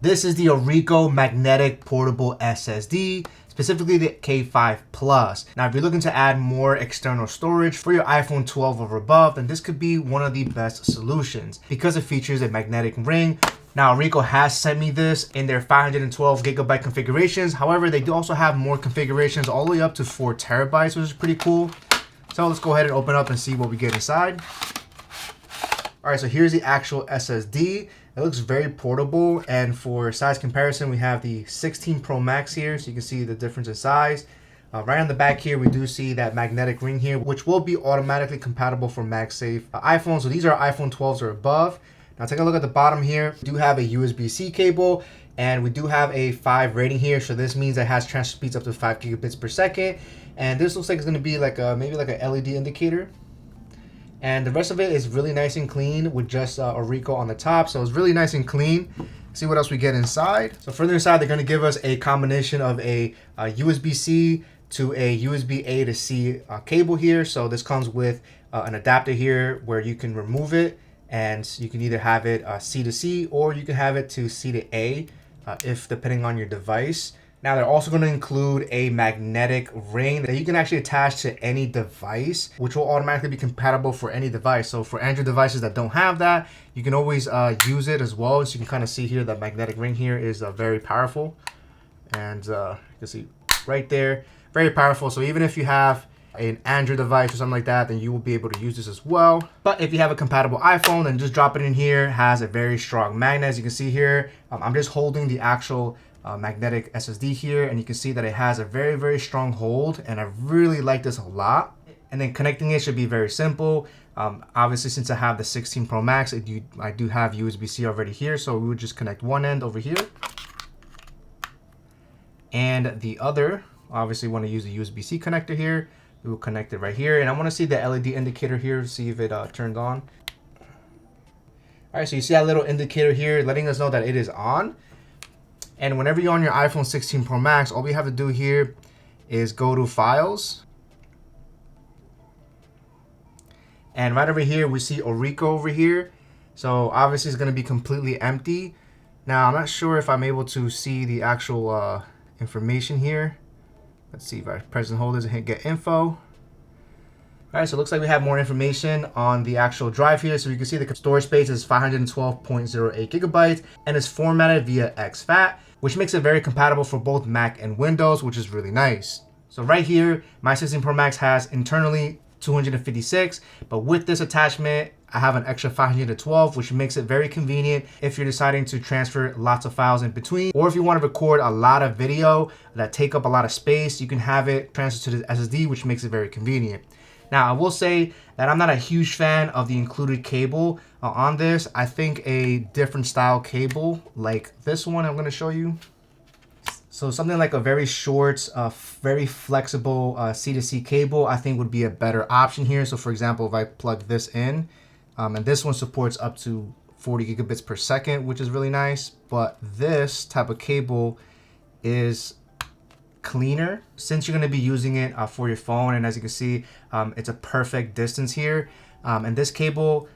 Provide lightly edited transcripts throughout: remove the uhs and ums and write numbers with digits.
This is the ORICO Magnetic Portable SSD, specifically the K5 Plus. Now, if you're looking to add more external storage for your iPhone 12 or above, then this could be one of the best solutions because it features a magnetic ring. Now, ORICO has sent me this in their 512 gigabyte configurations. However, they do also have more configurations all the way up to 4 terabytes, which is pretty cool. So let's go ahead and open up and see what we get inside. All right, so here's the actual SSD. It looks very portable, and for size comparison, we have the 16 Pro Max here, so you can see the difference in size. Right on the back here, we do see that magnetic ring here, which will be automatically compatible for MagSafe iPhones. So these are iPhone 12s or above. Now take a look at the bottom here. We do have a USB-C cable, and we do have a 5 rating here. So this means it has transfer speeds up to 5 gigabits per second. And this looks like it's gonna be like maybe like a LED indicator. And the rest of it is really nice and clean with just ORICO on the top. So it's really nice and clean. See what else we get inside. So further inside, they're gonna give us a combination of a USB-C to a USB-A to C cable here. So this comes with an adapter here where you can remove it, and you can either have it C to C or you can have it to C to A if depending on your device. Now they're also going to include a magnetic ring that you can actually attach to any device, which will automatically be compatible for any device. So for Android devices that don't have that, you can always use it as well. So you can kind of see here that magnetic ring here is very powerful. And you can see right there, very powerful. So even if you have an Android device or something like that, then you will be able to use this as well. But if you have a compatible iPhone, then just drop it in here. It has a very strong magnet, as you can see here. I'm just holding the actual magnetic SSD here, and you can see that it has a very, very strong hold, and I really like this a lot. And then connecting it should be very simple. Obviously, since I have the 16 Pro Max, I do have USB-C already here, so we would just connect one end over here, and the other, obviously want to use the USB-C connector here. We will connect it right here, and I want to see the LED indicator here, see if it turned on. All right, so you see that little indicator here letting us know that it is on. And whenever you're on your iPhone 16 Pro Max, all we have to do here is go to Files. And right over here, we see ORICO over here. So obviously it's going to be completely empty. Now, I'm not sure if I'm able to see the actual information here. Let's see if I press and hold this and hit Get Info. All right, so it looks like we have more information on the actual drive here. So you can see the storage space is 512.08 gigabytes and is formatted via exFAT, which makes it very compatible for both Mac and Windows, which is really nice. So right here, my 16 Pro Max has internally 256, but with this attachment, I have an extra 512, which makes it very convenient if you're deciding to transfer lots of files in between, or if you want to record a lot of video that take up a lot of space, you can have it transferred to the SSD, which makes it very convenient. Now, I will say that I'm not a huge fan of the included cable on this. I think a different style cable like this one I'm going to show you. So something like a very short, very flexible C-to-C cable, I think would be a better option here. So for example, if I plug this in, and this one supports up to 40 gigabits per second, which is really nice. But this type of cable is cleaner since you're going to be using it for your phone, and as you can see, it's a perfect distance here. And this cable,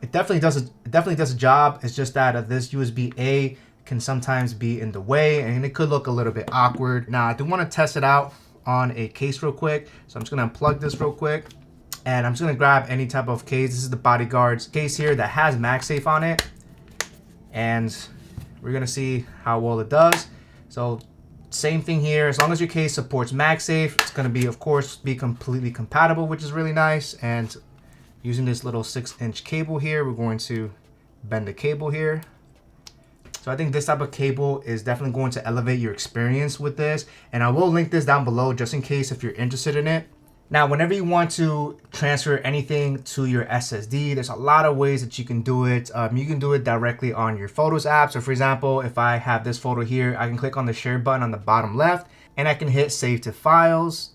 it definitely does a job. It's just that this USB-A can sometimes be in the way, and it could look a little bit awkward. Now, I do want to test it out on a case real quick, so I'm just going to unplug this real quick, and I'm just going to grab any type of case. This is the Bodyguard's case here that has MagSafe on it, and we're going to see how well it does. So same thing here, as long as your case supports MagSafe, it's going to be, of course, be completely compatible, which is really nice. And using this little 6-inch cable here, we're going to bend the cable here. So I think this type of cable is definitely going to elevate your experience with this, and I will link this down below just in case if you're interested in it. Now, whenever you want to transfer anything to your SSD, there's a lot of ways that you can do it. You can do it directly on your Photos app. So for example, if I have this photo here, I can click on the share button on the bottom left, and I can hit Save to Files,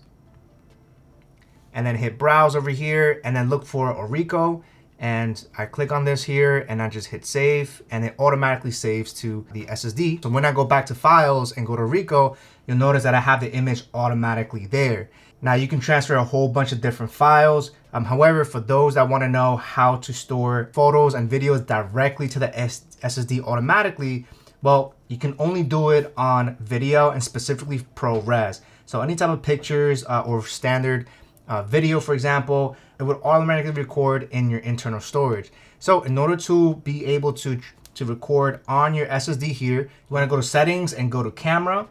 and then hit Browse over here, and then look for ORICO. And I click on this here, and I just hit Save, and it automatically saves to the SSD. So when I go back to Files and go to ORICO, you'll notice that I have the image automatically there. Now you can transfer a whole bunch of different files. However, for those that want to know how to store photos and videos directly to the SSD automatically, Well, you can only do it on video and specifically ProRes. So any type of pictures or standard video, for example, it would automatically record in your internal storage. So in order to be able to record on your SSD here, you want to go to settings and go to camera.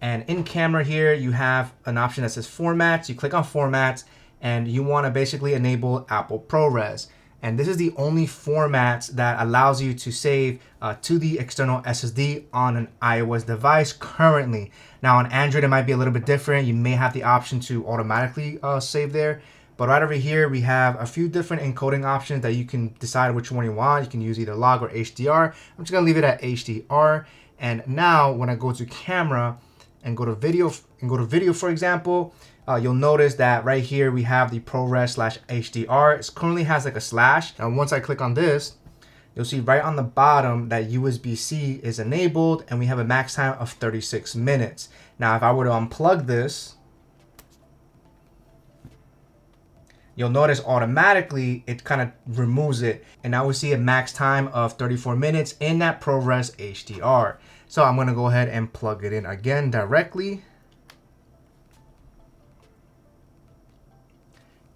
And in camera here, you have an option that says formats. You click on formats and you want to basically enable Apple ProRes. And this is the only format that allows you to save to the external SSD on an iOS device currently. Now on Android, it might be a little bit different. You may have the option to automatically save there. But right over here, we have a few different encoding options that you can decide which one you want. You can use either log or HDR. I'm just gonna leave it at HDR. And now when I go to camera and go to video, for example, you'll notice that right here we have the ProRes /HDR. It currently has like a slash. And once I click on this, you'll see right on the bottom that USB-C is enabled and we have a max time of 36 minutes. Now, if I were to unplug this, you'll notice automatically it kind of removes it. And now we see a max time of 34 minutes in that ProRes HDR. So I'm gonna go ahead and plug it in again directly.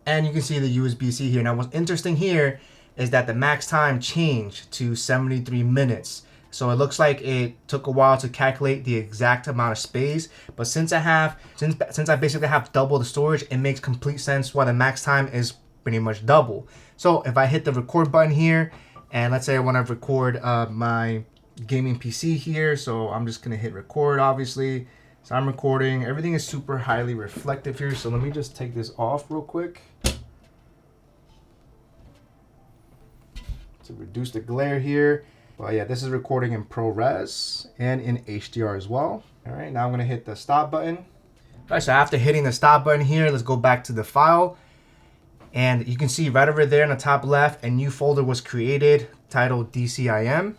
And you can see the USB-C here. Now what's interesting here is that the max time changed to 73 minutes. So it looks like it took a while to calculate the exact amount of space, but since I basically have double the storage, it makes complete sense why the max time is pretty much double. So if I hit the record button here, and let's say I want to record my gaming PC here, so I'm just gonna hit record, obviously. So I'm recording. Everything is super highly reflective here, so let me just take this off real quick to reduce the glare here. Well, yeah, this is recording in ProRes and in HDR as well. All right, now I'm gonna hit the stop button. All right, so after hitting the stop button here, let's go back to the file. And you can see right over there in the top left, a new folder was created titled DCIM.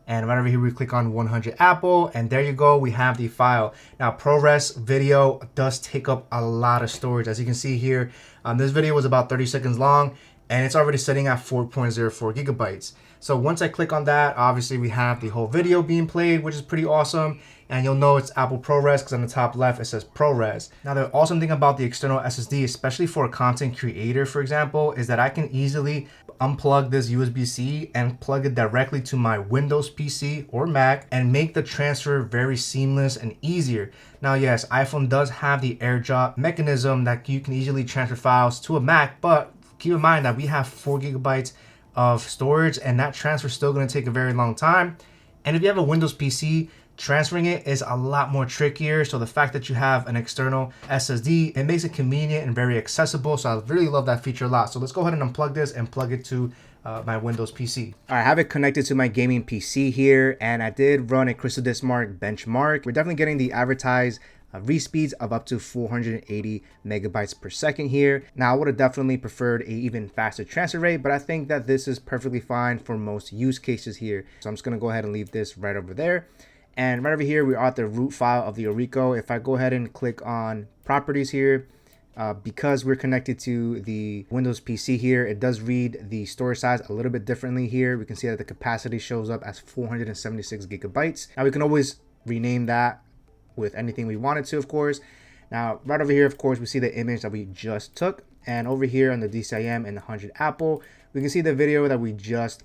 And right over here, we click on 100 Apple, and there you go, we have the file. Now, ProRes video does take up a lot of storage. As you can see here, this video was about 30 seconds long, and it's already sitting at 4.04 gigabytes. So once I click on that, obviously we have the whole video being played, which is pretty awesome. And you'll know it's Apple ProRes because on the top left, it says ProRes. Now, the awesome thing about the external SSD, especially for a content creator, for example, is that I can easily unplug this USB-C and plug it directly to my Windows PC or Mac and make the transfer very seamless and easier. Now, yes, iPhone does have the AirDrop mechanism that you can easily transfer files to a Mac, but keep in mind that we have 4 gigabytes of storage and that transfer is still going to take a very long time. And if you have a Windows PC, transferring it is a lot more trickier. So the fact that you have an external SSD, it makes it convenient and very accessible. So I really love that feature a lot. So let's go ahead and unplug this and plug it to my Windows PC. All right, I have it connected to my gaming PC here, and I did run a Crystal Disk Mark benchmark. We're definitely getting the advertised read speeds of up to 480 megabytes per second here. Now, I would have definitely preferred a even faster transfer rate, but I think that this is perfectly fine for most use cases here. So I'm just gonna go ahead and leave this right over there. And right over here, we are at the root file of the ORICO. If I go ahead and click on properties here, because we're connected to the Windows PC here, it does read the storage size a little bit differently here. We can see that the capacity shows up as 476 gigabytes. Now we can always rename that with anything we wanted to, of course. Now, right over here, of course, we see the image that we just took. And over here on the DCIM and the 100 Apple, we can see the video that we just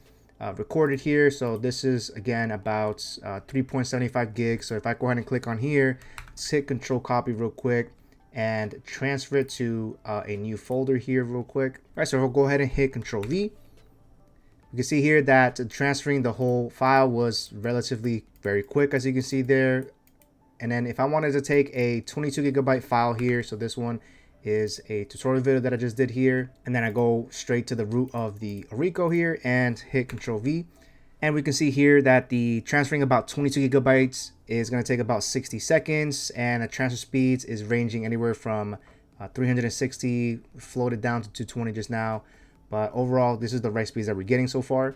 recorded here. So this is again about 3.75 gigs. So if I go ahead and click on here, let's hit control copy real quick and transfer it to a new folder here real quick. All right, so we'll go ahead and hit control V. You can see here that transferring the whole file was relatively very quick, as you can see there. And then if I wanted to take a 22 gigabyte file here, so this one is a tutorial video that I just did here, and then I go straight to the root of the ORICO here and hit Control V, and we can see here that the transferring about 22 gigabytes is going to take about 60 seconds, and the transfer speeds is ranging anywhere from 360 floated down to 220 just now, but overall this is the right speeds that we're getting so far.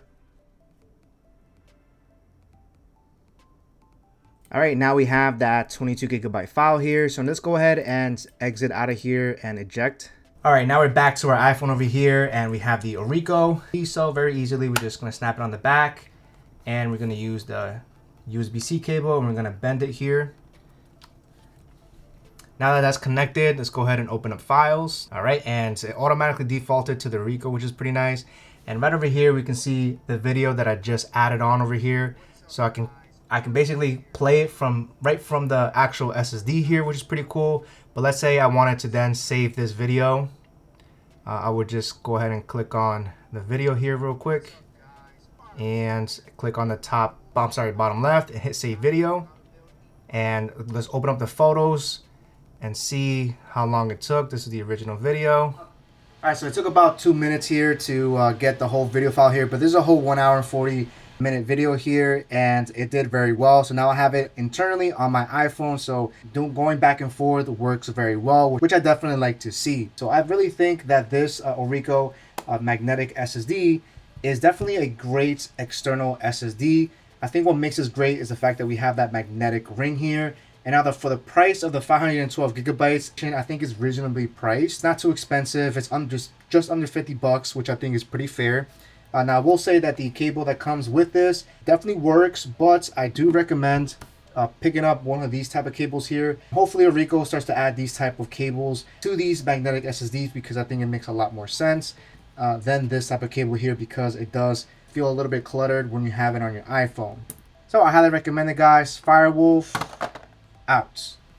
All right, now we have that 22 gigabyte file here. So let's go ahead and exit out of here and eject. All right, now we're back to our iPhone over here and we have the ORICO. So very easily, we're just gonna snap it on the back and we're gonna use the USB-C cable, and we're gonna bend it here. Now that that's connected, let's go ahead and open up files. All right, and it automatically defaulted to the ORICO, which is pretty nice. And right over here, we can see the video that I just added on over here. So I can basically play it right from the actual SSD here, which is pretty cool. But let's say I wanted to then save this video. I would just go ahead and click on the video here real quick and click on the bottom left and hit save video. And let's open up the photos and see how long it took. This is the original video. All right, so it took about 2 minutes here to get the whole video file here, but this is a whole 1 hour and 40-minute video here, and it did very well. So now I have it internally on my iPhone, so going back and forth works very well, which I definitely like to see. So I really think that this ORICO Magnetic SSD is definitely a great external SSD. I think what makes this great is the fact that we have that magnetic ring here. And now for the price of the 512 gigabytes, I think is reasonably priced. Not too expensive. It's just under $50, which I think is pretty fair. Now I will say that the cable that comes with this definitely works, but I do recommend picking up one of these type of cables here. Hopefully ORICO starts to add these type of cables to these magnetic SSDs, because I think it makes a lot more sense than this type of cable here, because it does feel a little bit cluttered when you have it on your iPhone. So I highly recommend it, guys. Firewolf out.